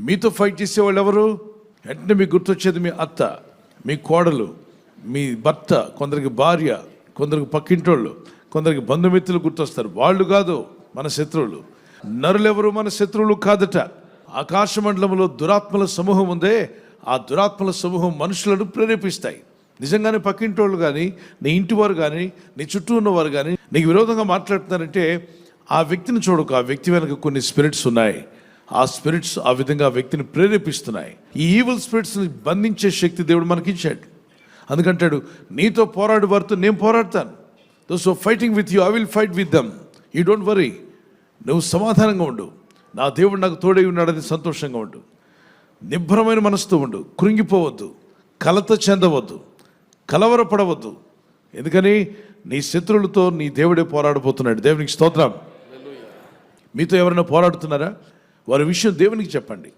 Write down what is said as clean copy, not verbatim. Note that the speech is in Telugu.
మీతో ఫైట్ చేసేవాళ్ళు ఎవరు? వెంటనే మీకు గుర్తొచ్చేది మీ అత్త, మీ కోడలు, మీ భర్త, కొందరికి భార్య, కొందరికి పక్కింటోళ్ళు, కొందరికి బంధుమిత్రులు గుర్తొస్తారు. వాళ్ళు కాదు మన శత్రువులు. నరులెవరు మన శత్రువులు కాదట. ఆకాశ మండలంలో దురాత్మల సమూహం ఉందే, ఆ దురాత్మల సమూహం మనుషులను ప్రేరేపిస్తాయి. నిజంగానే పక్కింటోళ్ళు కానీ, నీ ఇంటివారు కానీ, నీ చుట్టూ ఉన్నవారు కానీ నీకు విరోధంగా మాట్లాడుతున్నారంటే ఆ వ్యక్తిని చూడకు. ఆ వ్యక్తి వెనక కొన్ని స్పిరిట్స్ ఉన్నాయి. ఆ స్పిరిట్స్ ఆ విధంగా ఆ వ్యక్తిని ప్రేరేపిస్తున్నాయి. ఈ ఈవిల్ స్పిరిట్స్ని బంధించే శక్తి దేవుడు మనకి ఇచ్చాడు. అందుకంటాడు, నీతో పోరాడు వారితో నేను పోరాడతాను. Those are fighting with you, I will fight with them. You don't worry. నువ్వు సమాధానంగా ఉండు. నా దేవుడు నాకు తోడై ఉన్నాడని సంతోషంగా ఉండు. నిబ్బరమైన మనసుతో ఉండు. కృంగిపోవద్దు, కలత చెందవద్దు, కలవరపడవద్దు. ఎందుకని నీ శత్రువులతో నీ దేవుడే పోరాడబోతున్నాడు. దేవునికి స్తోత్రం. మీతో ఎవరైనా పోరాడుతున్నారా? వారి విషయం దేవునికి చెప్పండి.